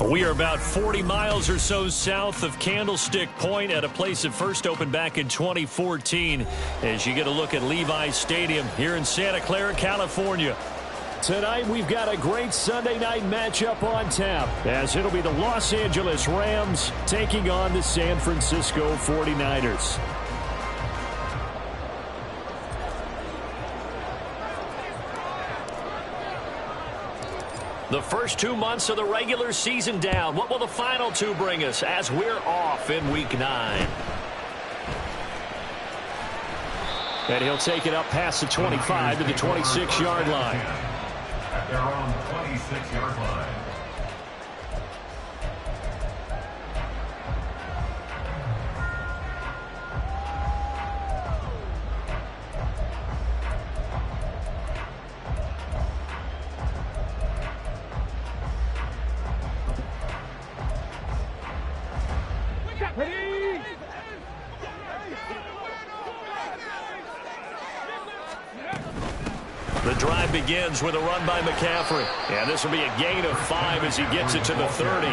We are about 40 miles or so south of Candlestick Point at a place that first opened back in 2014 as you get a look at Levi's Stadium here in Santa Clara, California. Tonight we've got a great Sunday night matchup on tap as it'll be the Los Angeles Rams taking on the San Francisco 49ers. The first 2 months of the regular season down. What will the final two bring us as we're off in Week 9? And he'll take it up past the 25 to the 26-yard line. At their own 26-yard line. The drive begins with a run by McCaffrey. And this will be a gain of 5 as he gets it to the 30.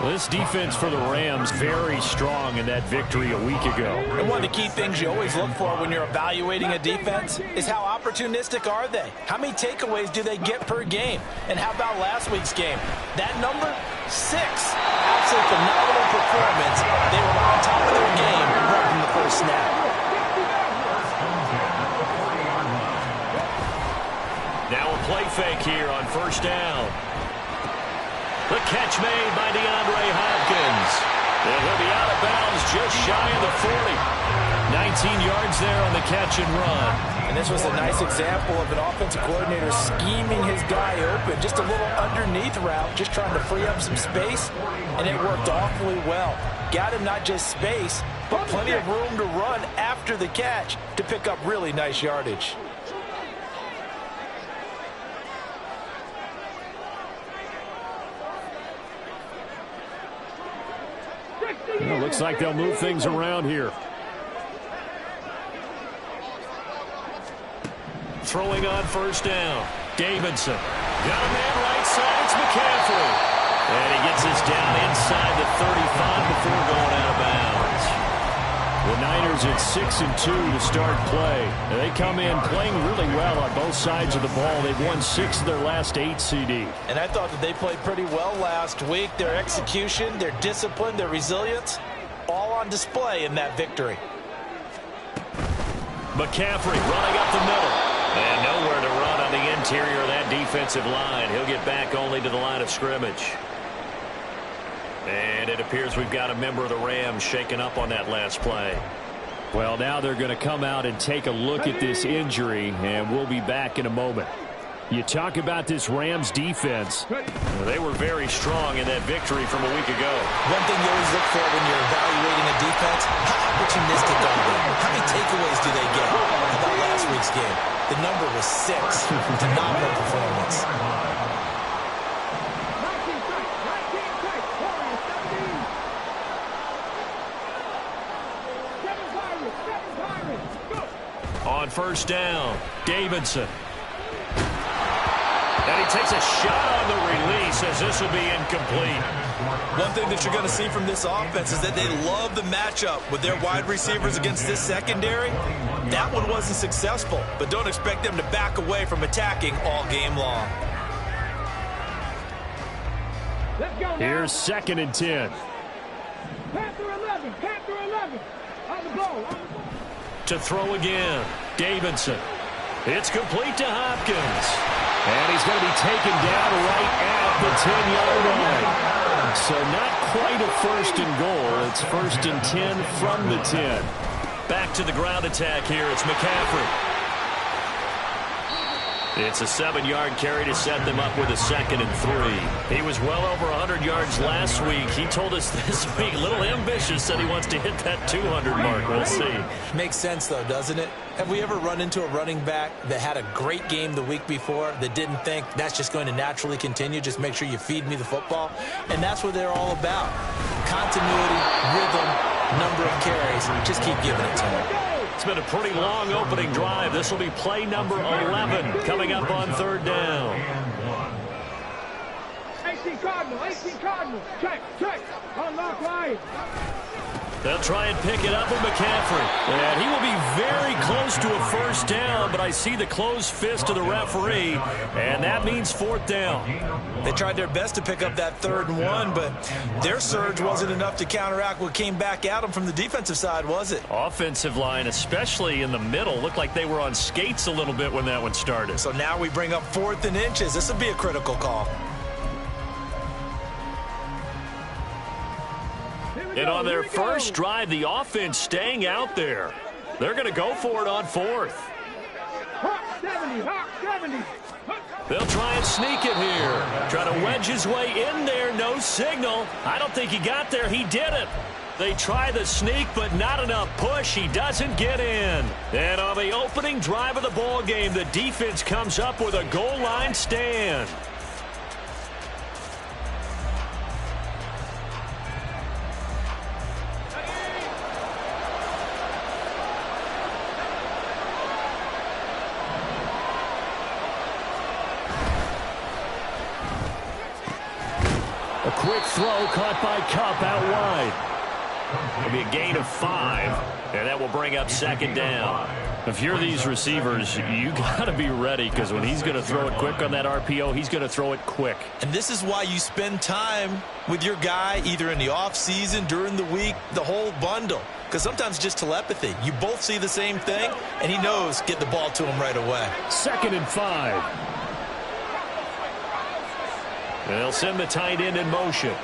Well, this defense for the Rams very strong in that victory a week ago. And one of the key things you always look for when you're evaluating a defense is how opportunistic are they? How many takeaways do they get per game? And how about last week's game? That number, 6. Absolutely phenomenal performance. They were on top of their game right from the first snap. Now a play fake here on first down. The catch made by DeAndre Hopkins. And he'll be out of bounds just shy of the 40. 19 yards there on the catch and run. And this was a nice example of an offensive coordinator scheming his guy open. Just a little underneath route, just trying to free up some space. And it worked awfully well. Got him not just space, but plenty of room to run after the catch to pick up really nice yardage. Well, looks like they'll move things around here. Throwing on first down. Davidson. Got a man right side. It's McCaffrey. And he gets this down inside the 35 before going out of bounds. The Niners at 6-2 to start play. And they come in playing really well on both sides of the ball. They've won 6 of their last 8 CD. And I thought that they played pretty well last week. Their execution, their discipline, their resilience, all on display in that victory. McCaffrey running up the middle. And nowhere to run on the interior of that defensive line. He'll get back only to the line of scrimmage. And it appears we've got a member of the Rams shaken up on that last play. Well, now they're going to come out and take a look at this injury, and we'll be back in a moment. You talk about this Rams defense. Well, they were very strong in that victory from a week ago. One thing you always look for when you're evaluating a defense, how opportunistic are they? How many takeaways do they get? How about last week's game? The number was 6. Phenomenal performance. On first down, Davidson. And he takes a shot on the release as this will be incomplete. One thing that you're going to see from this offense is that they love the matchup with their wide receivers against this secondary. That one wasn't successful, but don't expect them to back away from attacking all game long. Here's 2nd and 10. Panther 11, Panther 11. On the ball. To throw again, Davidson. It's complete to Hopkins. And he's going to be taken down right at the 10-yard line. So not quite a 1st and goal. It's 1st and 10 from the 10. Back to the ground attack here. It's McCaffrey. It's a 7-yard carry to set them up with a 2nd and 3. He was well over 100 yards last week. He told us this week, a little ambitious, said he wants to hit that 200 mark. We'll see. Makes sense, though, doesn't it? Have we ever run into a running back that had a great game the week before that didn't think that's just going to naturally continue? Just make sure you feed me the football. And that's what they're all about. Continuity, rhythm, number of carries. Just keep giving it to him. It's been a pretty long opening drive. This will be play number 11 coming up on 3rd down. 18 Cardinal. Check. Unlock line. They'll try and pick it up with McCaffrey. And he will be very close to a 1st down, but I see the closed fist of the referee, and that means 4th down. They tried their best to pick up that 3rd and 1, but their surge wasn't enough to counteract what came back at them from the defensive side, was it? Offensive line, especially in the middle, looked like they were on skates a little bit when that one started. So now we bring up 4th and inches. This will be a critical call. And on their first drive, the offense staying out there. They're going to go for it on 4th. Hawk 70. They'll try and sneak it here. Try to wedge his way in there. No signal. I don't think he got there. He didn't. They try the sneak, but not enough push. He doesn't get in. And on the opening drive of the ball game, the defense comes up with a goal line stand. A quick throw caught by Kupp out wide. It'll be a gain of 5, and that will bring up 2nd down. If you're these receivers, you got to be ready, because when he's going to throw it quick on that RPO, he's going to throw it quick. And this is why you spend time with your guy either in the offseason, during the week, the whole bundle. Because sometimes just telepathy. You both see the same thing, and he knows get the ball to him right away. 2nd and 5. And they'll send the tight end in motion.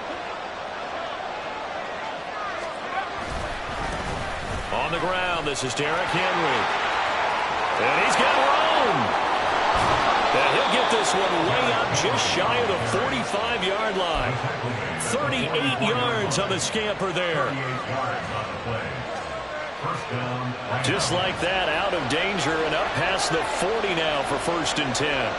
On the ground, this is Derrick Henry. And he's got room. And he'll get this one way up just shy of the 45-yard line. 38 yards on the scamper there. Just like that, out of danger and up past the 40 now for 1st and 10.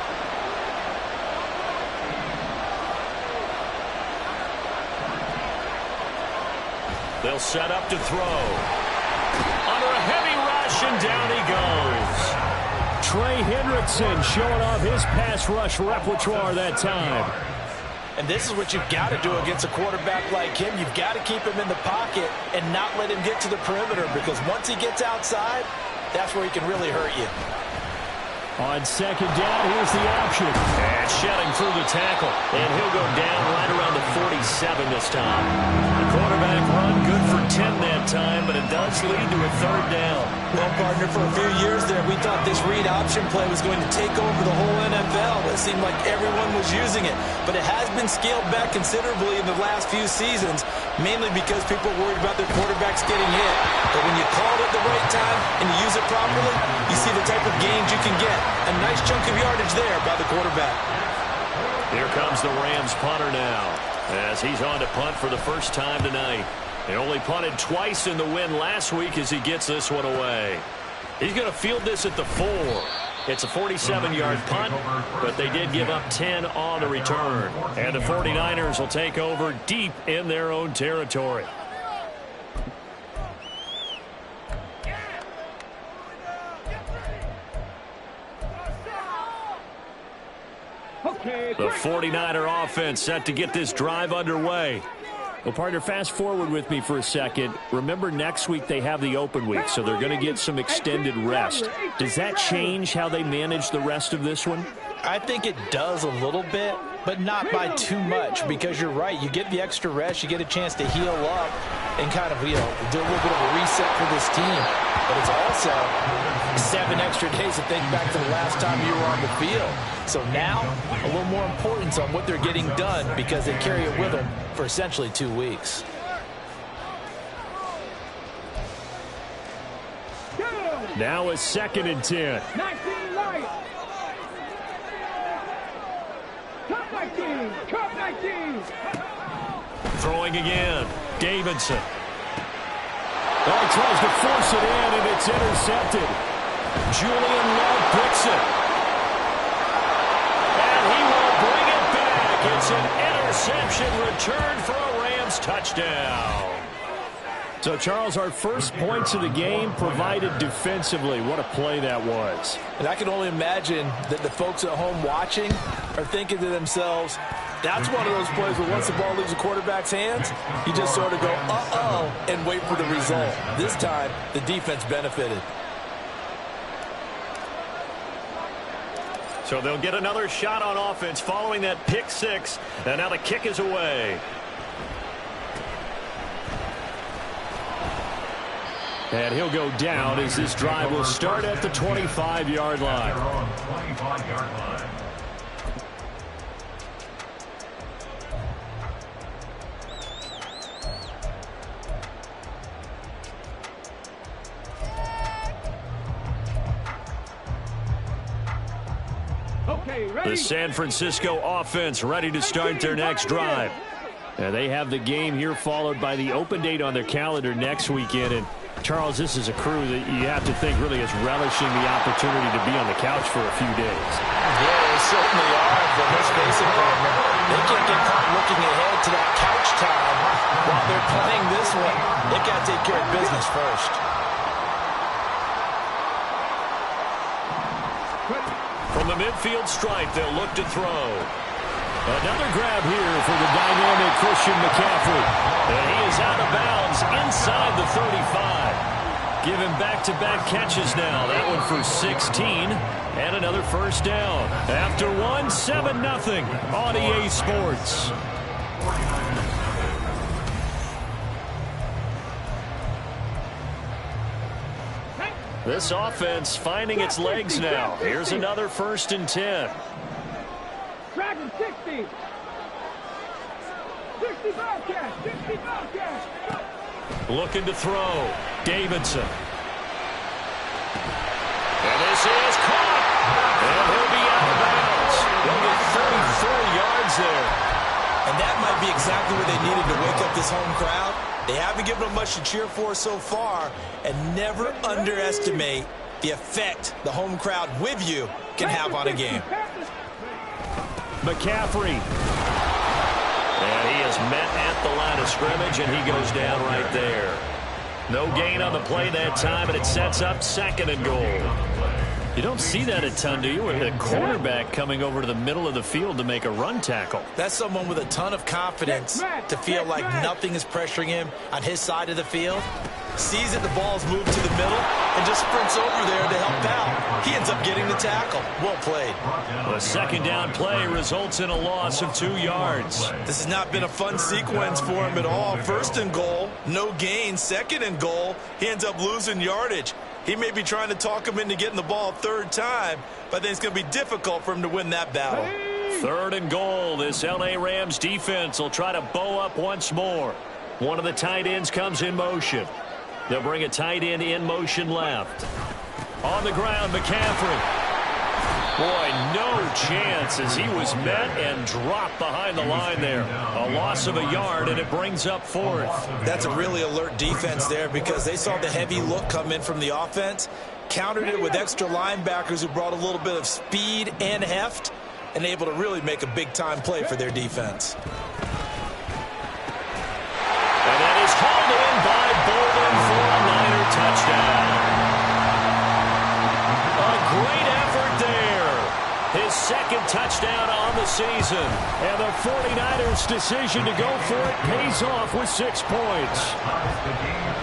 They'll set up to throw. Under a heavy rush, and down he goes. Trey Hendrickson showing off his pass rush repertoire that time. And this is what you've got to do against a quarterback like him. You've got to keep him in the pocket and not let him get to the perimeter, because once he gets outside, that's where he can really hurt you. On 2nd down, here's the option. And shedding through the tackle. And he'll go down right around the 47 this time. The quarterback run good for 10 that time, but it does lead to a 3rd down. Well, partner, for a few years there, we thought this read option play was going to take over the whole NFL. It seemed like everyone was using it. But it has been scaled back considerably in the last few seasons, mainly because people are worried about their quarterbacks getting hit. But when you call it at the right time and you use it properly, you see the type of gains you can get. A nice chunk of yardage there by the quarterback. Here comes the Rams punter now, as he's on to punt for the first time tonight. He only punted twice in the win last week as he gets this one away. He's going to field this at the 4. It's a 47-yard punt, but they did give up 10 on the return. And the 49ers will take over deep in their own territory. The 49er offense set to get this drive underway. Well, partner, fast forward with me for a second. Remember, next week they have the open week, so they're going to get some extended rest. Does that change how they manage the rest of this one? I think it does a little bit, but not by too much, because you're right. You get the extra rest. You get a chance to heal up and kind of, do a little bit of a reset for this team. But it's also 7 extra days to think back to the last time you were on the field. So now, a little more importance on what they're getting done, because they carry it with them for essentially 2 weeks. Now it's 2nd and 10. 19 Lions. 19. Cup 19. Throwing again. Davidson. Well, he tries to force it in, and it's intercepted. Julian Love picks it. And he will bring it back. It's an interception return for a Rams touchdown. So, Charles, our first points of the game provided defensively. What a play that was. And I can only imagine that the folks at home watching are thinking to themselves, that's one of those plays where once the ball leaves the quarterback's hands, you just sort of go, uh-oh, and wait for the result. This time, the defense benefited. So they'll get another shot on offense following that pick six. And now the kick is away. And he'll go down as this drive will start at the 25-yard line. 25-yard line. Okay, ready? The San Francisco offense ready to start their next drive. And they have the game here followed by the open date on their calendar next weekend. And Charles, this is a crew that you have to think really is relishing the opportunity to be on the couch for a few days. Yeah, they certainly are. But let's face it, they can't get caught looking ahead to that couch time while they're playing this one. They got to take care of business first. From the midfield stripe, they'll look to throw. Another grab here for the dynamic Christian McCaffrey. And he is out of bounds inside the 35. Give him back-to-back catches now. That one for 16. And another first down. After one, 7-0 on EA Sports. This offense finding its legs now. Here's another 1st and 10. Dragon 60. 65 cash. 65 cash. Looking to throw. Davidson. And this is caught. And he'll be out of bounds. He'll get 34 yards there. And that might be exactly what they needed to wake up this home crowd. They haven't given them much to cheer for so far, and never underestimate the effect the home crowd with you can have on a game. McCaffrey. And he is met at the line of scrimmage, and he goes down right there. No gain on the play that time, and it sets up 2nd and goal. You don't see that a ton, do you? With a cornerback coming over to the middle of the field to make a run tackle. That's someone with a ton of confidence to feel like nothing is pressuring him on his side of the field. Sees that the ball's moved to the middle and just sprints over there to help out. He ends up getting the tackle. Well played. The 2nd down play results in a loss of 2 yards. This has not been a fun sequence for him at all. 1st and goal, no gain. 2nd and goal, he ends up losing yardage. He may be trying to talk him into getting the ball 3rd time, but I think it's going to be difficult for him to win that battle. 3rd and goal. This LA Rams defense will try to bow up once more. One of the tight ends comes in motion. They'll bring a tight end in motion left. On the ground, McCaffrey. Boy, no chance as he was met and dropped behind the line there. A loss of a yard, and it brings up 4th. That's a really alert defense there because they saw the heavy look come in from the offense, countered it with extra linebackers who brought a little bit of speed and heft, and able to really make a big-time play for their defense. And that is called in by Bolden for a Niner touchdown. A great effort there. His 2nd touchdown on the season. And the 49ers' decision to go for it pays off with 6 points.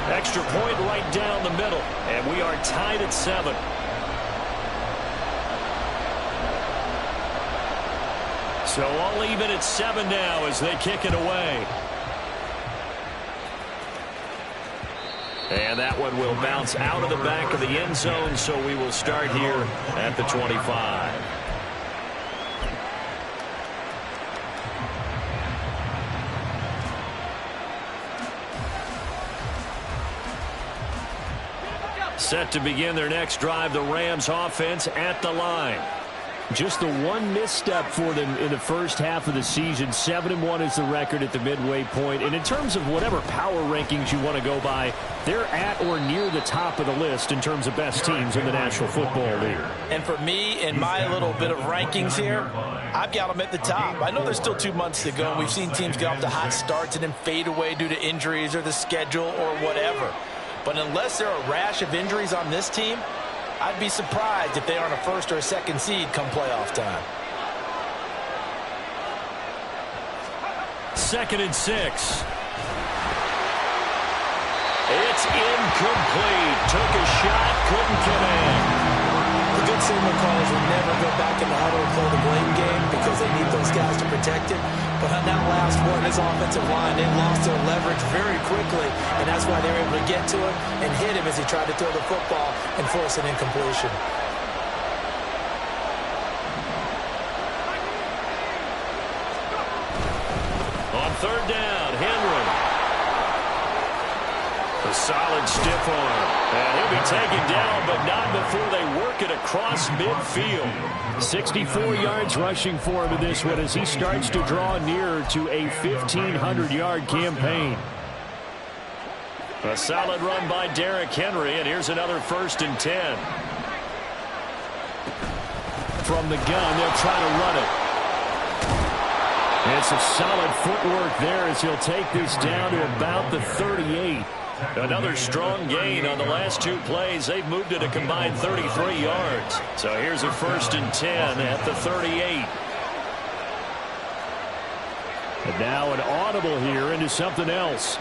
Extra point right down the middle. And we are tied at 7. So all even at 7 now as they kick it away. And that one will bounce out of the back of the end zone, so we will start here at the 25. Set to begin their next drive, the Rams offense at the line. Just the one misstep for them in the first half of the season. 7-1 is the record at the midway point. And in terms of whatever power rankings you want to go by, they're at or near the top of the list in terms of best teams in the National Football League. And for me, in my little bit of rankings here, I've got them at the top. I know there's still 2 months to go. We've seen teams get off to hot starts and then fade away due to injuries or the schedule or whatever. But unless there are a rash of injuries on this team, I'd be surprised if they aren't a first or a second seed come playoff time. 2nd and 6. It's incomplete. Took a shot, couldn't connect. The good signal callers will never go back in the huddle and play the blame game because they need those guys to protect it. But on that last one, his offensive line, they lost their leverage very quickly, and that's why they were able to get to him and hit him as he tried to throw the football and force an incompletion. On 3rd down, Henry. A solid stiff arm. And he'll be taken down, but not before they work it across midfield. 64 yards rushing for him in this one as he starts to draw nearer to a 1,500-yard campaign. A solid run by Derrick Henry, and here's another 1st and 10. From the gun, they'll try to run it. It's a solid footwork there as he'll take this down to about the 38. Another strong gain on the last 2 plays. They've moved it a combined 33 yards. So here's a 1st and 10 at the 38. And now an audible here into something else.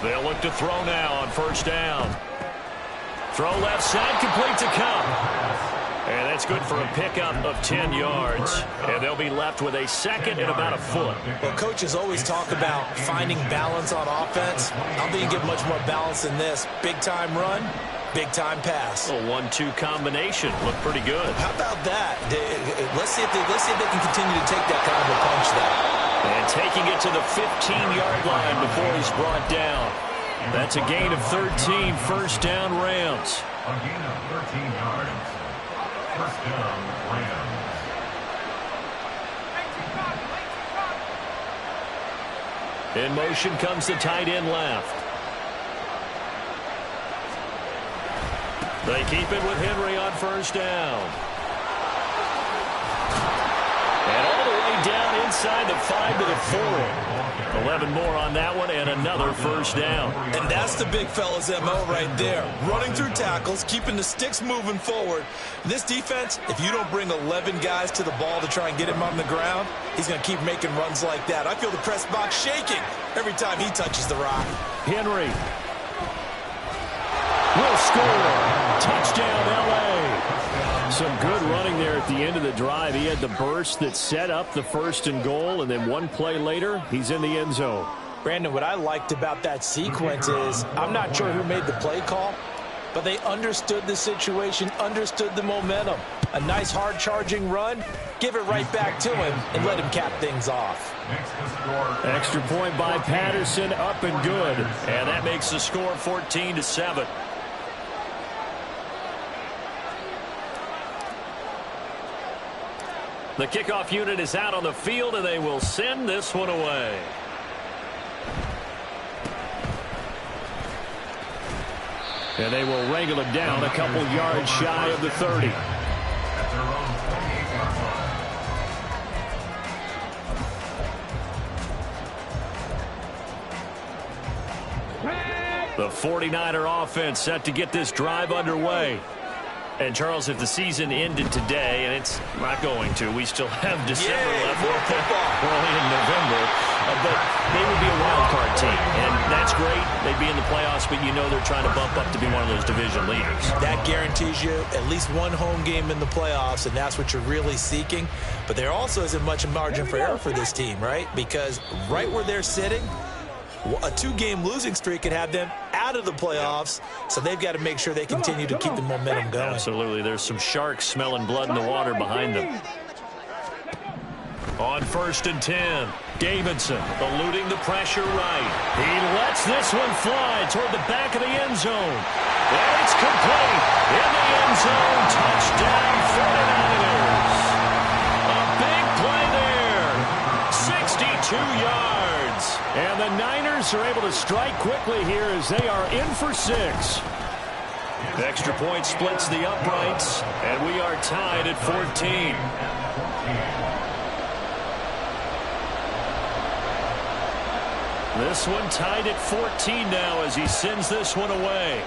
They'll look to throw now on 1st down. Throw left side, complete to Cup. And that's good for a pickup of 10 yards. And they'll be left with a 2nd and about a foot. Well, coaches always talk about finding balance on offense. I don't think you get much more balance than this. Big-time run, big-time pass. A 1-2 combination. Looked pretty good. How about that? Let's see if they can continue to take that kind of a punch there. And taking it to the 15-yard line before he's brought down. That's a gain of 13. 1st down, Rams. A gain of 13 yards. 1st down, Rams. In motion comes the tight end left. They keep it with Henry on 1st down. And all the way down inside the 5 to the 4. 11 more on that one and another 1st down. And that's the big fella's MO right there. Running through tackles, keeping the sticks moving forward. This defense, if you don't bring 11 guys to the ball to try and get him on the ground, he's going to keep making runs like that. I feel the press box shaking every time he touches the rock. Henry will score. Touchdown, L.A. Some good running there at the end of the drive. He had the burst that set up the 1st and goal, and then one play later, he's in the end zone. Brandon, what I liked about that sequence is I'm not sure who made the play call, but they understood the situation, understood the momentum. A nice hard-charging run, give it right back to him, and let him cap things off. Extra point by Patterson, up and good. And that makes the score 14-7. The kickoff unit is out on the field, and they will send this one away. And they will wrangle it down a couple yards shy of the 30. At their own 28-yard line. The 49er offense set to get this drive underway. And, Charles, if the season ended today, and it's not going to, we still have December left. More football. We're only in November. But they would be a wild card team, and that's great. They'd be in the playoffs, but you know they're trying to bump up to be one of those division leaders. That guarantees you at least one home game in the playoffs, and that's what you're really seeking. But there also isn't much margin for error for this team, right? Because right where they're sitting, a 2-game losing streak could have them out of the playoffs, so they've got to make sure they continue to keep the momentum going. Absolutely. There's some sharks smelling blood in the water behind them. On 1st and 10, Davidson eluding the pressure right. He lets this one fly toward the back of the end zone. And it's complete. In the end zone. Touchdown 49ers. A big play there. 62 yards. And the Niners are able to strike quickly here as they are in for 6. Extra point splits the uprights, and we are tied at 14. This one tied at 14 now as he sends this one away.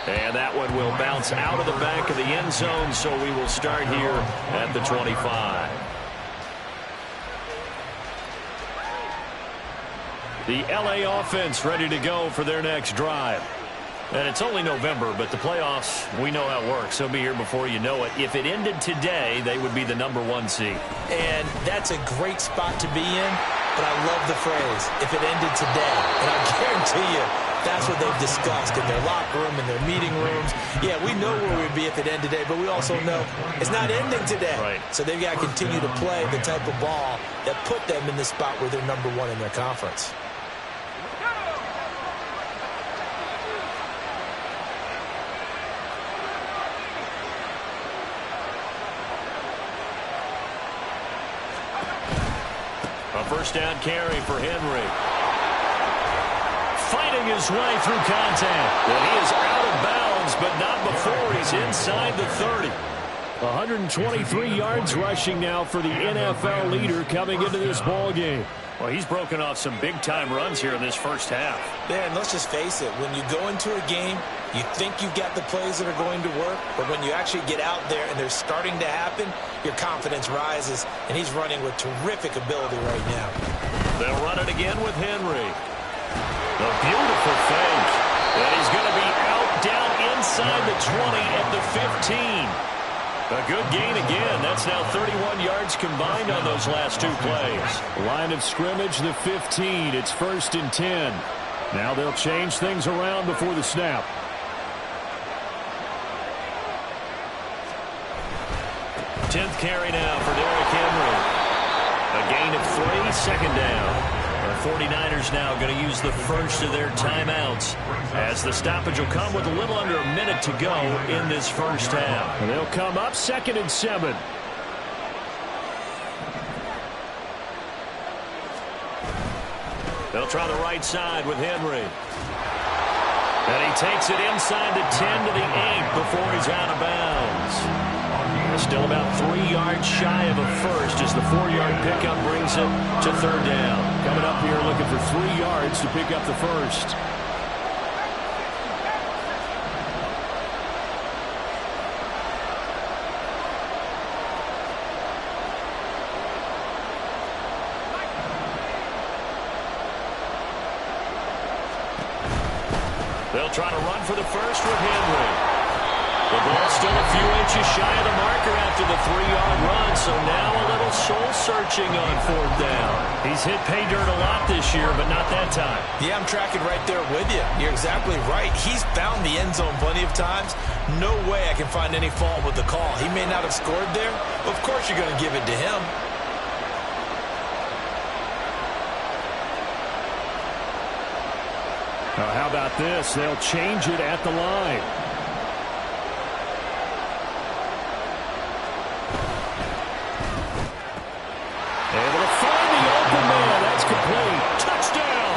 And that one will bounce out of the back of the end zone, so we will start here at the 25. The LA offense ready to go for their next drive. And it's only November, but the playoffs, we know how it works. They'll be here before you know it. If it ended today, they would be the #1 seed. And that's a great spot to be in, but I love the phrase, if it ended today. And I guarantee you, that's what they've discussed in their locker room, in their meeting rooms. Yeah, we know where we'd be if it ended today, but we also know it's not ending today. Right. So they've got to continue to play the type of ball that put them in the spot where they're #1 in their conference. A first down carry for Henry. Fighting his way through contact. And he is out of bounds, but not before he's inside the 30. 123 yards rushing now for the NFL leader coming into this ball game. Well, he's broken off some big-time runs here in this first half. Yeah, and let's just face it, when you go into a game, you think you've got the plays that are going to work, but when you actually get out there and they're starting to happen, your confidence rises, and he's running with terrific ability right now. They'll run it again with Henry. A beautiful fake. And he's going to be out down inside the 20 at the 15. A good gain again. That's now 31 yards combined on those last two plays. Line of scrimmage, the 15. It's 1st and 10. Now they'll change things around before the snap. Tenth carry now for Derrick Henry. A gain of 3, second down. The 49ers now going to use the first of their timeouts as the stoppage will come with a little under a minute to go in this first half. And they'll come up 2nd and 7. They'll try the right side with Henry. And he takes it inside the 10 to the 8 before he's out of bounds. Still about 3 yards shy of a first as the 4-yard pickup brings it to 3rd down. Coming up here looking for 3 yards to pick up the first. They'll try to run for the first with Henry. The ball still a few inches shy of the marker after the 3-yard run, so now a little soul-searching on 4th down. He's hit pay dirt a lot this year, but not that time. Yeah, I'm tracking right there with you. You're exactly right. He's found the end zone plenty of times. No way I can find any fault with the call. He may not have scored there, but of course you're going to give it to him. Now, how about this? They'll change it at the line. Able to find the open man. That's complete. Touchdown.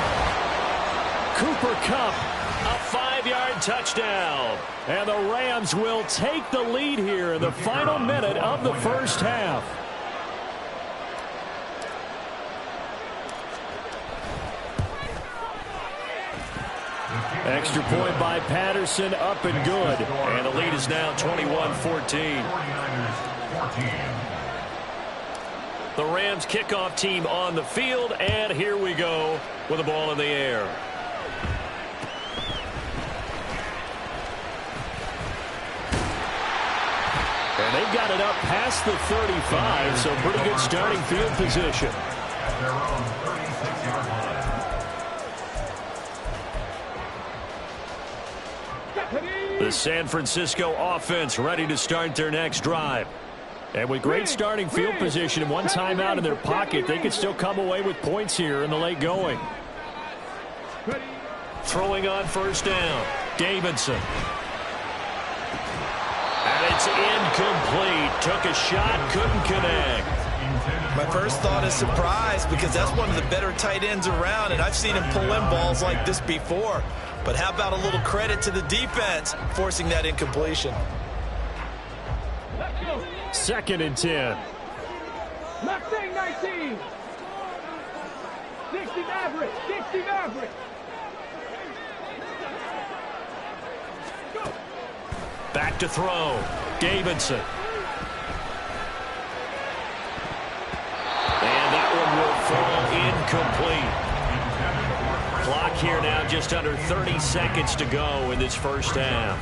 Cooper Kupp. A 5-yard touchdown. And the Rams will take the lead here in the final minute of the first half. Extra point by Patterson, up and good. And the lead is now 21-14. The Rams kickoff team on the field, and here we go with the ball in the air. And they've got it up past the 35, so pretty good starting field position. At their own 36-yard line. The San Francisco offense ready to start their next drive. And with great starting field position and one timeout in their pocket, they could still come away with points here in the late going. Throwing on first down. Davidson. And it's incomplete. Took a shot, couldn't connect. My first thought is surprise because that's one of the better tight ends around, and I've seen him pull in balls like this before. But how about a little credit to the defense forcing that incompletion? 2nd and 10. Mustang 19. 60 Maverick. 60 Maverick. Back to throw. Davidson. And that one will fall incomplete. Clock here now just under 30 seconds to go in this first half.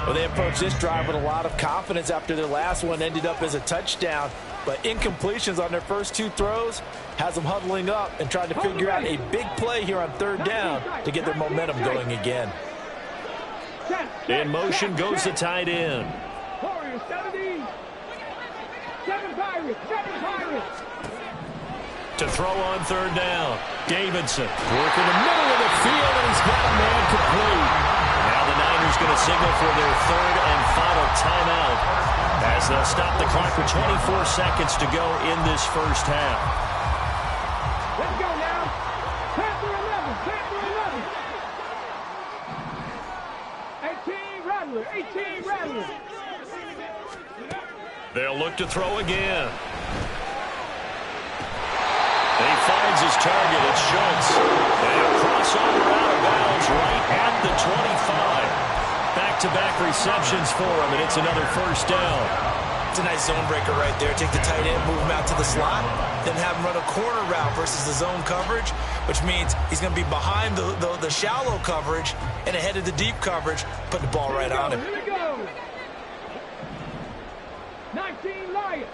Well, they approached this drive with a lot of confidence after their last one ended up as a touchdown. But incompletions on their first 2 throws has them huddling up and trying to figure out a big play here on 3rd down to get their momentum going again. In motion goes the tight end. Warriors 70. 7 Pirates. 7 Pirates. To throw on 3rd down. Davidson. Work in the middle of the field, and he's got a man complete. Now the Niners going to signal for their 3rd and final timeout as they'll stop the clock with 24 seconds to go in this first half. Let's go now. Panther 11. Panther 11. 18 Rattler. 18 Rattler. They'll look to throw again. He finds his target. It's Schultz. And a crossover out of bounds right at the 25. Back-to-back receptions for him, and it's another first down. It's a nice zone breaker right there. Take the tight end, move him out to the slot, then have him run a corner route versus the zone coverage, which means he's going to be behind the shallow coverage and ahead of the deep coverage, putting the ball right on him. Here we go. 19 Lions.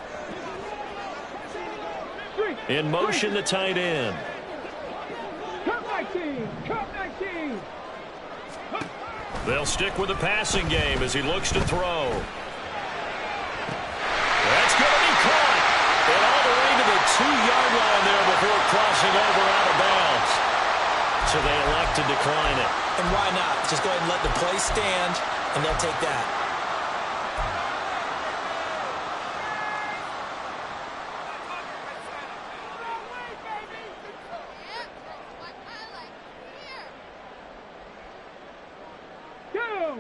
In motion, the tight end. Cup 19. Cup 19. They'll stick with the passing game as he looks to throw. That's going to be caught. And all the way to the 2-yard line there before crossing over out of bounds. So they elect to decline it. And why not? Just go ahead and let the play stand, and they'll take that.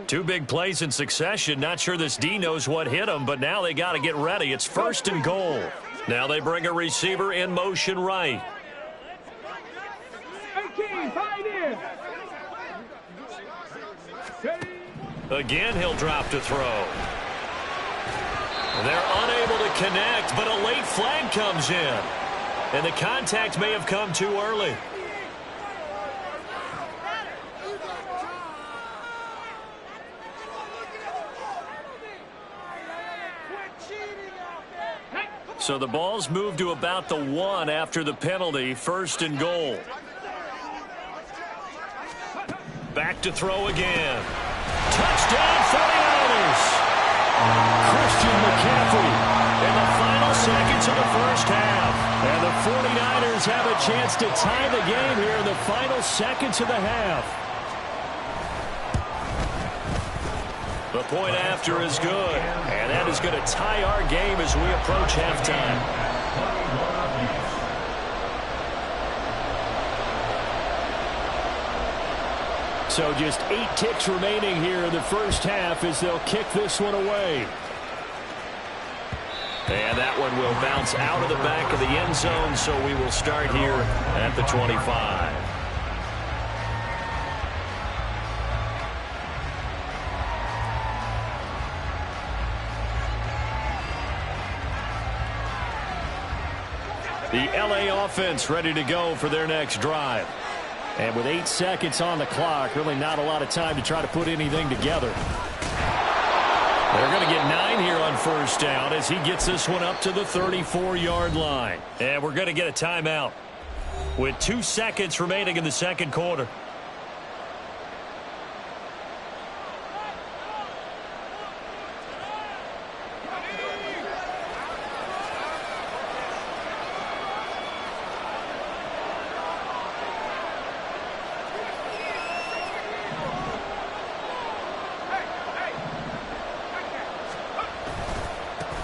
Two big plays in succession. Not sure this D knows what hit him, but now they got to get ready. It's 1st and goal. Now they bring a receiver in motion right. 18, Pioneer. Again, he'll drop to throw. They're unable to connect, but a late flag comes in. And the contact may have come too early. So the ball's moved to about the 1 after the penalty. 1st and goal. Back to throw again. Touchdown 49ers. Christian McCaffrey in the final seconds of the first half. And the 49ers have a chance to tie the game here in the final seconds of the half. The point after is good, and that is going to tie our game as we approach halftime. So just 8 ticks remaining here in the first half as they'll kick this one away. And that one will bounce out of the back of the end zone, so we will start here at the 25. The LA offense ready to go for their next drive. And with 8 seconds on the clock, really not a lot of time to try to put anything together. They're going to get 9 here on first down as he gets this one up to the 34-yard line. And we're going to get a timeout with 2 seconds remaining in the second quarter.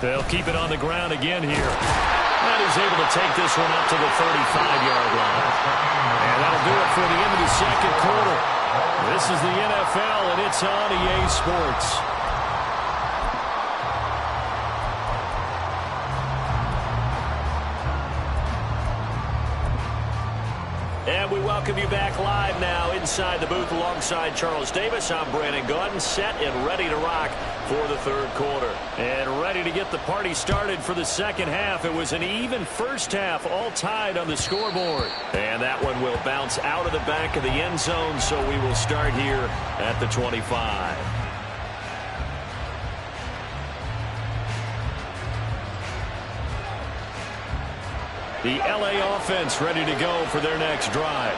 They'll keep it on the ground again here. And he's able to take this one up to the 35-yard line. And that'll do it for the end of the second quarter. This is the NFL, and it's on EA Sports. And we welcome you back live now inside the booth alongside Charles Davis. I'm Brandon Gaudin, set and ready to rock for the third quarter. And ready to get the party started for the second half. It was an even first half, all tied on the scoreboard. And that one will bounce out of the back of the end zone, so we will start here at the 25. The LA offense ready to go for their next drive.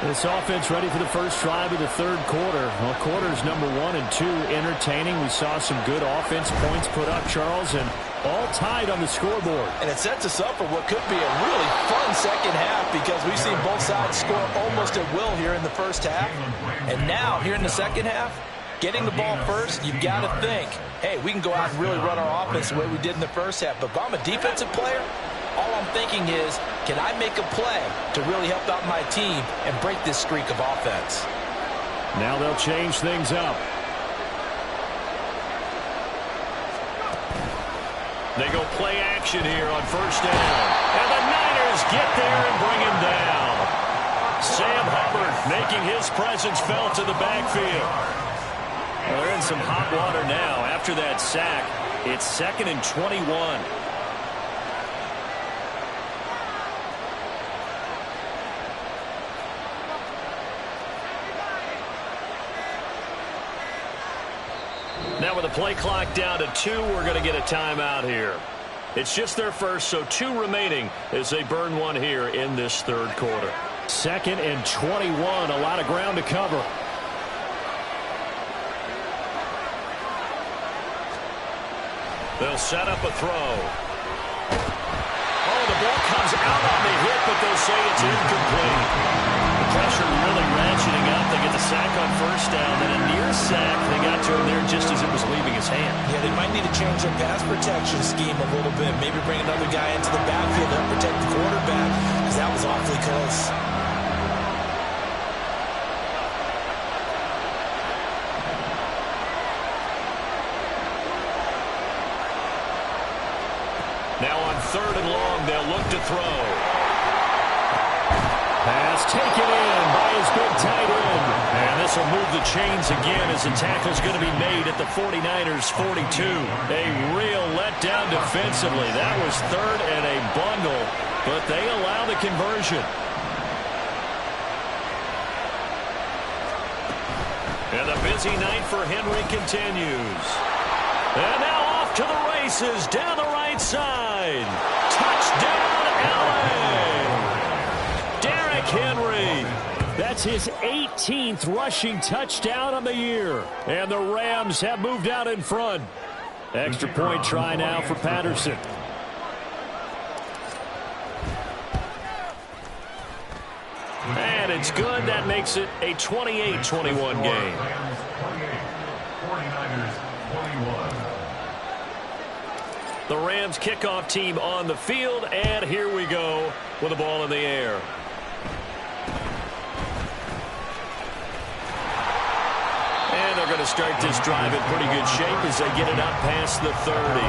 This offense ready for the first drive of the third quarter. Well, quarters number 1 and 2 entertaining. We saw some good offense points put up, Charles, and all tied on the scoreboard. And it sets us up for what could be a really fun second half because we've seen both sides score almost at will here in the first half. And now, here in the second half, getting the ball first, you've got to think, hey, we can go out and really run our offense the way we did in the first half. But if I'm a defensive player, all I'm thinking is, can I make a play to really help out my team and break this streak of offense? Now they'll change things up. They go play action here on first down. And the Niners get there and bring him down. Sam Hubbard making his presence felt in the backfield. Well, they're in some hot water now. After that sack, it's 2nd and 21. Now with the play clock down to 2, we're going to get a timeout here. It's just their first, so 2 remaining as they burn one here in this third quarter. 2nd and 21, a lot of ground to cover. They'll set up a throw. Oh, the ball comes out on the hit, but they'll say it's incomplete. The pressure really ratcheting up. They get the sack on first down, then a near sack. They got to him there just as it was leaving his hand. Yeah, they might need to change their pass protection scheme a little bit. Maybe bring another guy into the backfield to help protect the quarterback, because that was awfully close. Now on 3rd and long, they'll look to throw. Pass taken in by his big tight end. And this will move the chains again as the tackle's going to be made at the 49ers 42. A real letdown defensively. That was 3rd and a bundle, but they allow the conversion. And the busy night for Henry continues. And now off to the races down the right side. Touchdown, LA! Henry. That's his 18th rushing touchdown on the year. And the Rams have moved out in front. Extra point try now for Patterson. And it's good. That makes it a 28-21 game. 49ers 21. The Rams kickoff team on the field, and here we go with the ball in the air. And they're going to start this drive in pretty good shape as they get it up past the 30.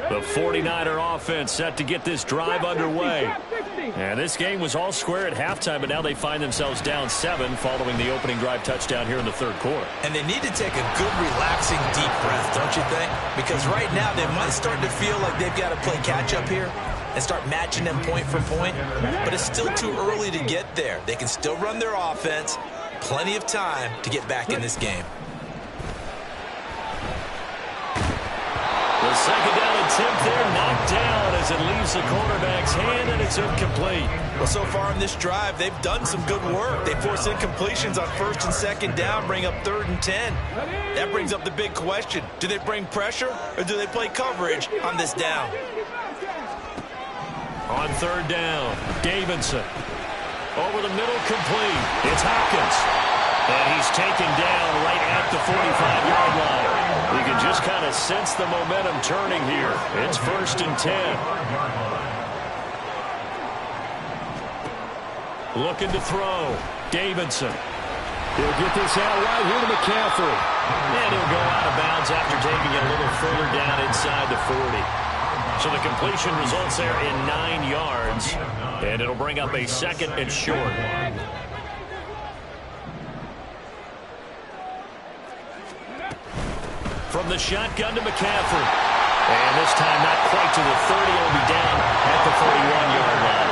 The 49er offense set to get this drive underway. And this game was all square at halftime, but now they find themselves down 7 following the opening drive touchdown here in the third quarter. And they need to take a good, relaxing, deep breath, don't you think? Because right now they might start to feel like they've got to play catch-up here and start matching them point for point. But it's still too early to get there. They can still run their offense. Plenty of time to get back in this game. The second down attempt there knocked down as it leaves the quarterback's hand, and it's incomplete. Well, so far in this drive, they've done some good work. They force incompletions on 1st and 2nd down, bring up 3rd and 10. That brings up the big question. Do they bring pressure, or do they play coverage on this down? On 3rd down, Davidson. Over the middle, complete. It's Hopkins. And he's taken down right at the 45-yard line. You can just kind of sense the momentum turning here. It's 1st and 10. Looking to throw. Davidson. He'll get this out right here to McCaffrey. And he'll go out of bounds after taking it a little further down inside the 40. So the completion results there in 9 yards. And it'll bring up a 2nd and short. From the shotgun to McCaffrey. And this time not quite to the 30. It'll be down at the 41-yard line.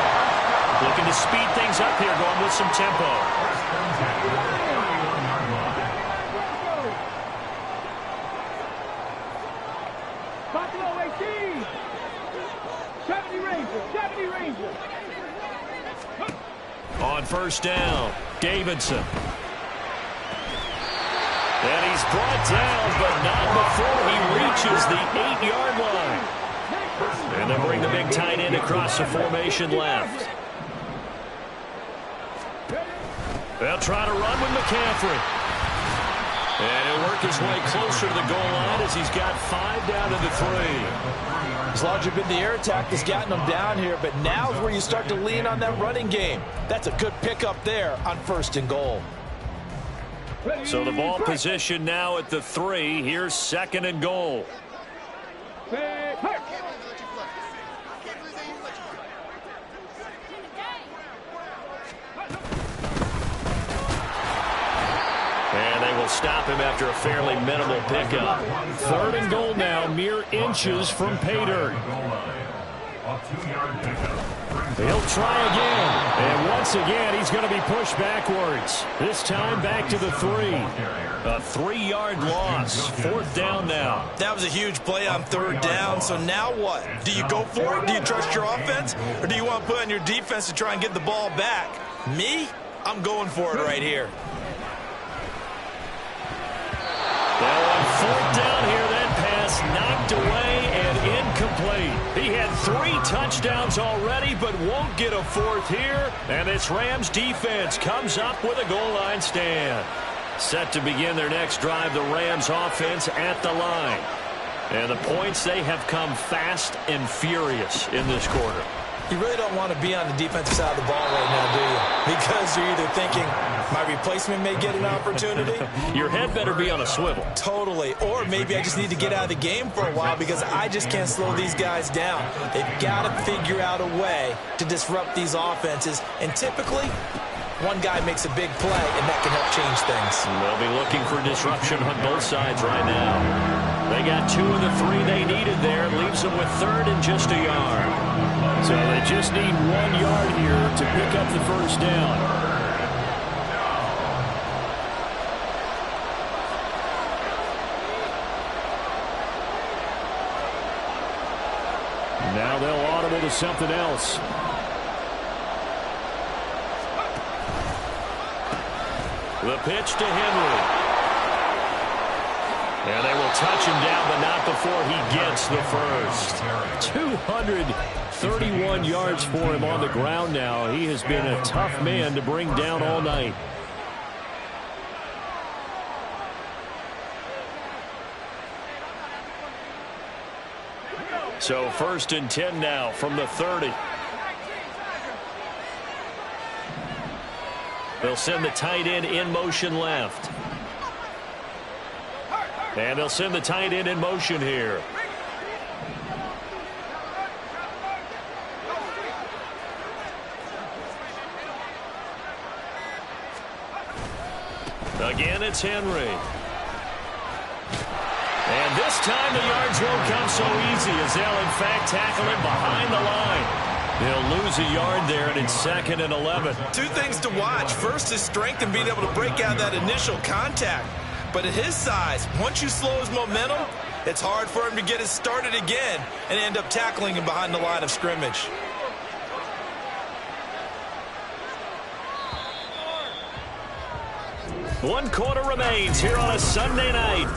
Looking to speed things up here, going with some tempo. Buffalo 18. 70 Rangers. 70 Rangers. On 1st down, Davidson. And he's brought down, but not before he reaches the 8-yard line. And they'll bring the big tight end across the formation left. They'll try to run with McCaffrey. And he'll work his way closer to the goal line as he's got 5 down to the 3. As largely been the air attack that's gotten them down here, but now's where you start to lean on that running game. That's a good pickup there on 1st and goal. So the ball position now at the 3. Here's 2nd and goal. And they will stop him after a fairly minimal pickup. 3rd and goal now, mere inches from pay dirt. He'll try again. And once again, he's going to be pushed backwards. This time back to the 3. A 3-yard loss. 4th down now. That was a huge play on 3rd down. So now what? Do you go for it? Do you trust your offense? Or do you want to put on your defense to try and get the ball back? Me? I'm going for it right here. Well, on 4th down here, that pass knocked away and incomplete. He had 3 touchdowns already, but won't get a 4th here. And this Rams defense comes up with a goal line stand. Set to begin their next drive, the Rams offense at the line. And the points, they have come fast and furious in this quarter. You really don't want to be on the defensive side of the ball right now, do you? Because you're either thinking, my replacement may get an opportunity. Your head better be on a swivel. Totally. Or maybe I just need to get out of the game for a while because I just can't slow these guys down. They've got to figure out a way to disrupt these offenses. And typically, one guy makes a big play, and that can help change things. They'll be looking for disruption on both sides right now. They got 2 of the 3 they needed there. Leaves them with 3rd and just a yard. So they just need 1 yard here to pick up the 1st down. Now they'll audible to something else. The pitch to Henry. And they will touch him down, but not before he gets the first. 231 yards for him on the ground now. He has been a tough man to bring down all night. So 1st and 10 now from the 30. They'll send the tight end in motion left. And they'll send the tight end in motion here. Again, it's Henry. And this time the yards won't come so easy as they'll in fact tackle him behind the line. They'll lose a yard there, and it's 2nd and 11. 2 things to watch. First, his strength and being able to break out that initial contact. But at his size, once you slow his momentum, it's hard for him to get it started again and end up tackling him behind the line of scrimmage. One quarter remains here on a Sunday night.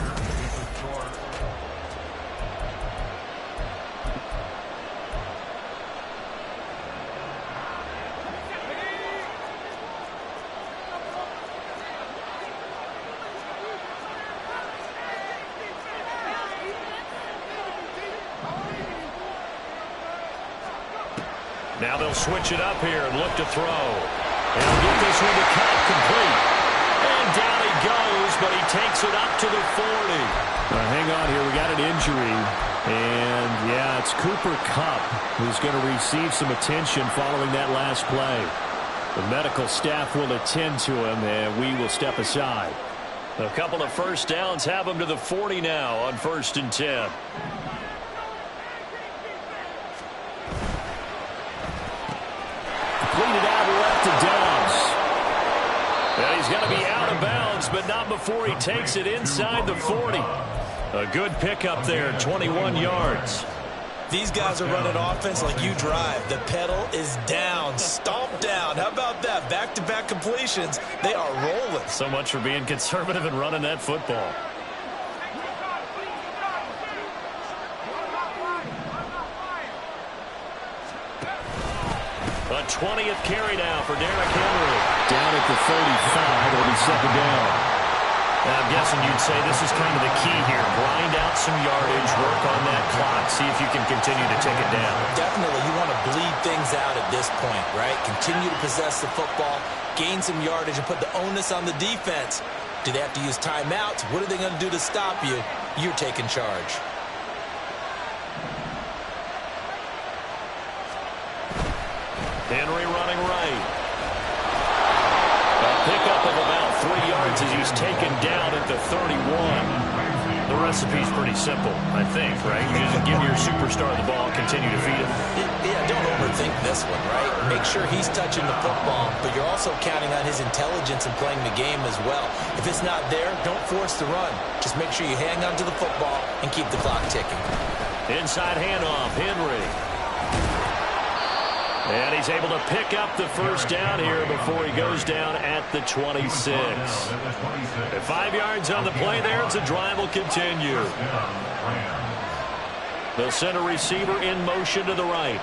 Now they'll switch it up here and look to throw. And he'll get this one to Cup complete. And down he goes, but he takes it up to the 40. Hang on here. We got an injury. And, yeah, it's Cooper Kupp who's going to receive some attention following that last play. The medical staff will attend to him, and we will step aside. A couple of first downs have him to the 40 now on 1st and 10. Completed out left to Downs. And he's going to be out of bounds, but not before he takes it inside the 40. A good pickup there, 21 yards. These guys are running offense like you drive. The pedal is down, stomp down. How about that? Back-to-back completions. They are rolling. So much for being conservative and running that football. A 20th carry now for Derrick Henry. Down at the 35. It'll be second down. I'm guessing you'd say this is kind of the key here. Grind out some yardage, work on that clock, see if you can continue to tick it down. Definitely, you want to bleed things out at this point, right? Continue to possess the football, gain some yardage, and put the onus on the defense. Do they have to use timeouts? What are they going to do to stop you? You're taking charge. Henry running right. A pickup of about 3 yards as he's taken down at the 31. The recipe's pretty simple, I think, right? You just give your superstar the ball, continue to feed him. Yeah, don't overthink this one, right? Make sure he's touching the football, but you're also counting on his intelligence and playing the game as well. If it's not there, don't force the run. Just make sure you hang on to the football and keep the clock ticking. Inside handoff, Henry. And he's able to pick up the first down here before he goes down at the 26. At 5 yards on the play there, the drive will continue. The center receiver in motion to the right.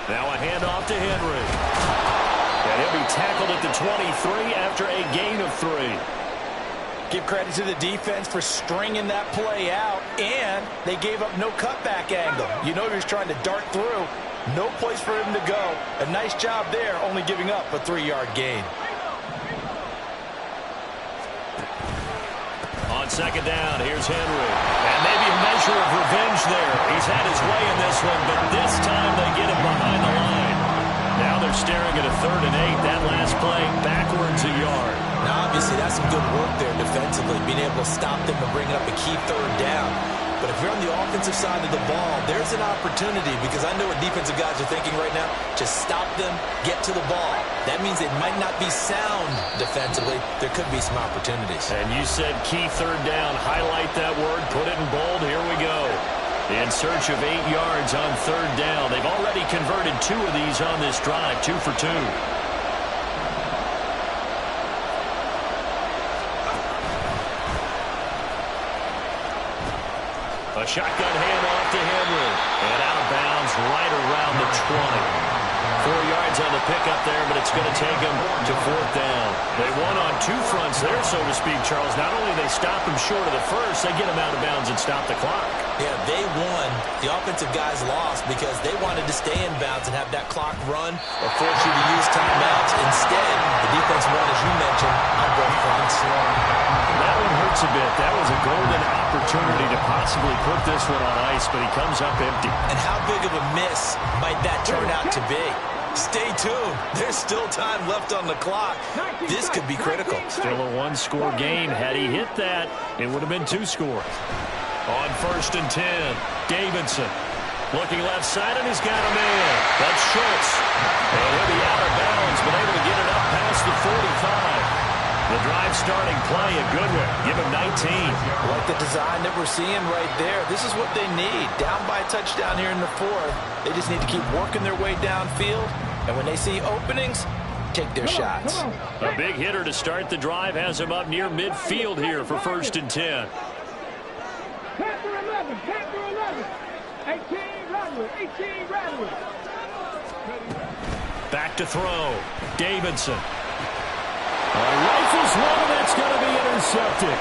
Now a handoff to Henry. And he'll be tackled at the 23 after a gain of 3. Give credit to the defense for stringing that play out, and they gave up no cutback angle. You know he was trying to dart through. No place for him to go. A nice job there, only giving up a 3-yard gain. On second down, here's Henry. And maybe a measure of revenge there. He's had his way in this one, but this time they get him behind the line. Now they're staring at a 3rd and 8. That last play, backwards a yard. Now, obviously, that's some good work there defensively, being able to stop them and bring up a key 3rd down. But if you're on the offensive side of the ball, there's an opportunity, because I know what defensive guys are thinking right now. Just stop them, get to the ball. That means it might not be sound defensively. There could be some opportunities. And you said key 3rd down. Highlight that word. Put it in bold. Here we go. In search of 8 yards on 3rd down. They've already converted 2 of these on this drive. 2 for 2. A shotgun handoff to Henry. And out of bounds right around the 20. 4 yards on the pickup there, but it's going to take them to 4th down. They won on 2 fronts there, so to speak, Charles. Not only they stop them short of the first, they get them out of bounds and stop the clock. Yeah, they won. The offensive guys lost because they wanted to stay in bounds and have that clock run or force you to use timeouts. Instead, the defense won, as you mentioned, on both fronts. That one hurts a bit. That was a golden opportunity to possibly put this one on ice, but he comes up empty. And how big of a miss might that turn out to be? Stay tuned. There's still time left on the clock. This could be critical. Still a 1-score game. Had he hit that, it would have been 2 scores. On 1st and 10, Davidson looking left side, and he's got a man. That's Schultz. And he'll be out of bounds, but able to get it up past the 45. The drive starting play, a good one. Give him 19. Like the design that we're seeing right there. This is what they need. Down by a touchdown here in the 4th. They just need to keep working their way downfield. And when they see openings, take their shots. A big hitter to start the drive has him up near midfield here for 1st and 10. Panther 11, Panther 11. 18 Radwood, 18 Radwood. Back to throw. Davidson. Rifles one, and it's going to be intercepted.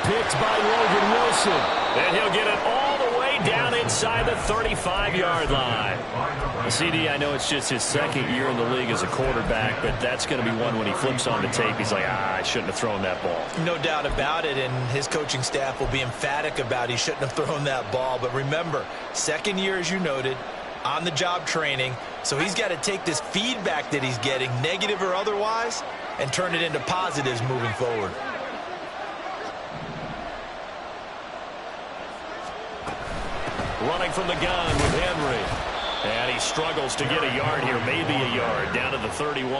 Picked by Logan Wilson. And he'll get it all the way down inside the 35-yard line. CD, I know it's just his second year in the league as a quarterback, but that's going to be one when he flips on the tape. He's like, I shouldn't have thrown that ball. No doubt about it, and his coaching staff will be emphatic about he shouldn't have thrown that ball. But remember, second year, as you noted, on-the-job training, so he's got to take this feedback that he's getting, negative or otherwise, and turn it into positives moving forward. Running from the gun with Henry. And he struggles to get a yard here, maybe a yard, down to the 31.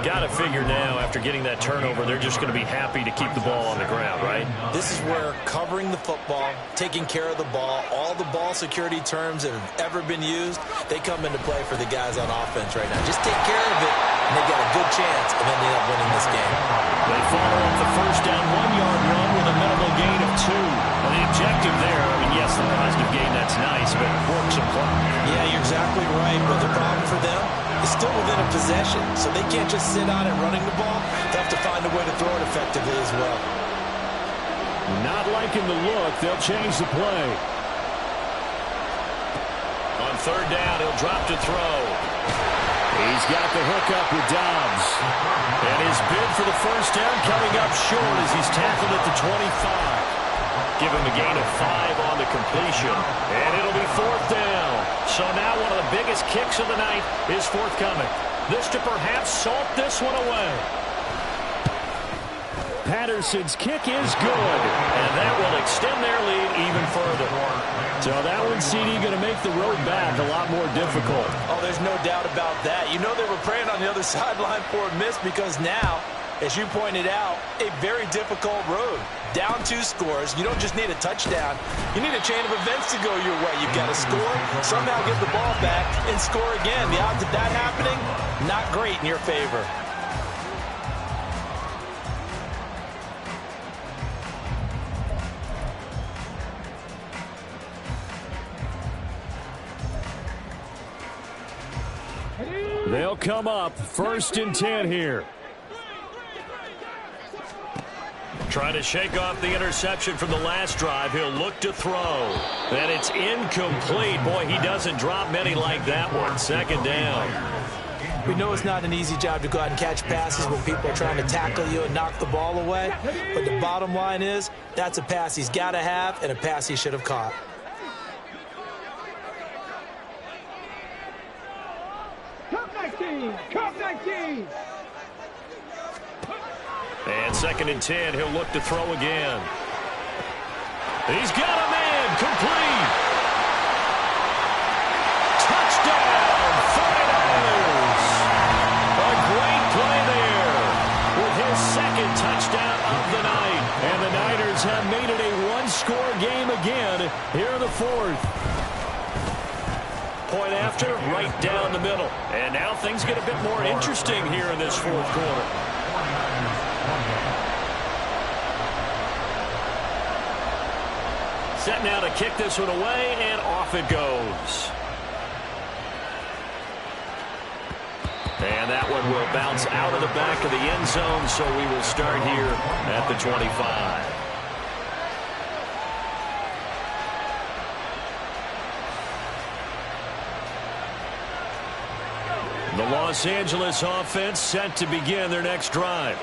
Got to figure now, after getting that turnover, they're just going to be happy to keep the ball on the ground, right? This is where covering the football, taking care of the ball, all the ball security terms that have ever been used, they come into play for the guys on offense right now. Just take care of it, and they've got a good chance of ending up winning this game. They follow up the first down 1-yard run with a minimal gain of 2. Well, the objective there, I mean, yes, the positive gain, that's nice, but work some clock. Yeah, you're exactly right, but the problem for them is still within a possession, so they can't just sit on it running the ball. They'll have to find a way to throw it effectively as well. Not liking the look. They'll change the play. On third down, he'll drop to throw. He's got the hook up with Dobbs. And his bid for the first down coming up short as he's tackled at the 25. Give him a gain of 5 on the completion. And it'll be fourth down. So now one of the biggest kicks of the night is forthcoming. This to perhaps salt this one away. Patterson's kick is good. And that will extend their lead even further. So that one, CD, going to make the road back a lot more difficult. Oh, there's no doubt about that. You know they were praying on the other sideline for a miss because now, as you pointed out, a very difficult road. Down 2 scores. You don't just need a touchdown. You need a chain of events to go your way. You've got to score, somehow get the ball back, and score again. The odds of that happening, not great in your favor. They'll come up 1st and 10 here. Trying to shake off the interception from the last drive. He'll look to throw. And it's incomplete. Boy, he doesn't drop many like that one. Second down. We know it's not an easy job to go out and catch passes when people are trying to tackle you and knock the ball away. But the bottom line is, that's a pass he's got to have and a pass he should have caught. Cup 19! And 2nd and 10, he'll look to throw again. He's got a man, complete. Touchdown, 49ers. A great play there with his 2nd touchdown of the night. And the Niners have made it a one-score game again here in the 4th. Point after, right down the middle. And now things get a bit more interesting here in this 4th quarter. Set now to kick this one away, and off it goes. And that one will bounce out of the back of the end zone, so we will start here at the 25. The Los Angeles offense set to begin their next drive.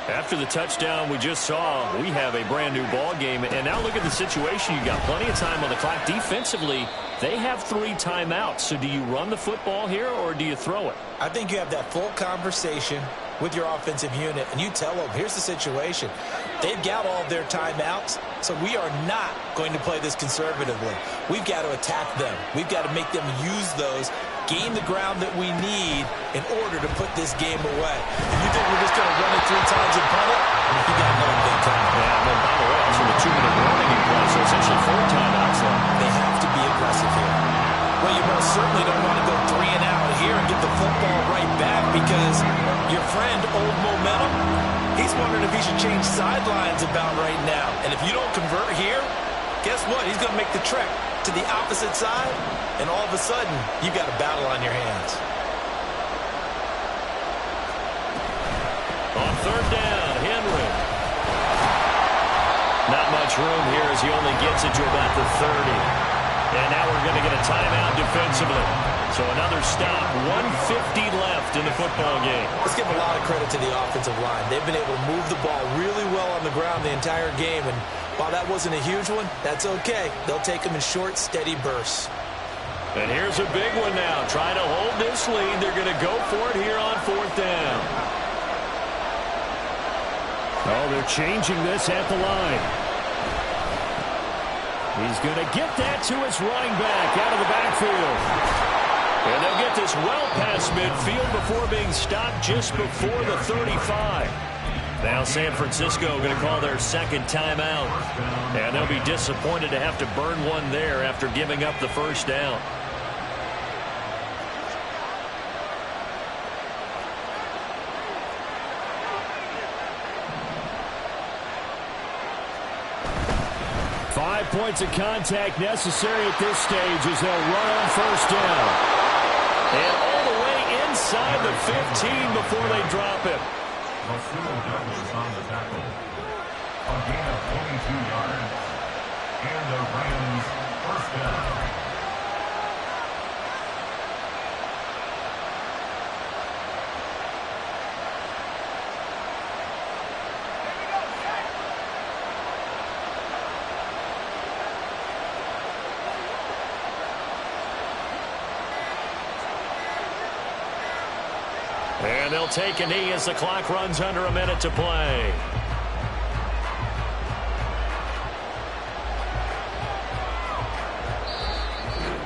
After the touchdown we just saw, we have a brand new ball game. And now look at the situation. You got plenty of time on the clock. Defensively, they have 3 timeouts. So do you run the football here or do you throw it? I think you have that full conversation with your offensive unit, and you tell them, here's the situation. They've got all of their timeouts, so we are not going to play this conservatively. We've got to attack them. We've got to make them use those, gain the ground that we need in order to put this game away. If you think we're just going to run it 3 times and punt it, you got another thing coming. Yeah, and then by the way, also the 2-minute warning in play, so essentially 4 timeouts left. They have to be aggressive here. Well, you most certainly don't want to go 3 and out here and get the football right back because your friend, Old Momentum, he's wondering if he should change sidelines about right now. And if you don't convert here, guess what? He's going to make the trek to the opposite side, and all of a sudden, you've got a battle on your hands. On third down, Henry. Not much room here as he only gets it to about the 30. And now we're going to get a timeout defensively. So another stop, 150 left in the football game. Let's give a lot of credit to the offensive line. They've been able to move the ball really well on the ground the entire game. And while that wasn't a huge one, that's okay. They'll take them in short, steady bursts. And here's a big one now. Trying to hold this lead. They're going to go for it here on 4th down. Oh, they're changing this at the line. He's going to get that to his running back out of the backfield. And they'll get this well past midfield before being stopped just before the 35. Now San Francisco going to call their second timeout. And they'll be disappointed to have to burn one there after giving up the first down. Points of contact necessary at this stage as they'll run on first down. And all the way inside the 15 before they drop it. Rasul Douglas on the tackle. A gain of 22 yards. And the Rams first down. And they'll take a knee as the clock runs under a minute to play.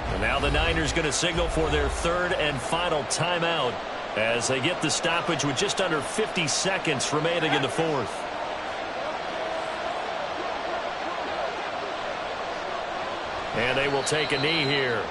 And now the Niners going to signal for their third and final timeout as they get the stoppage with just under 50 seconds remaining in the fourth. And they will take a knee here.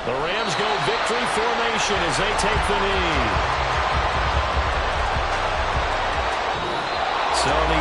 The Rams go victory formation as they take the knee. So the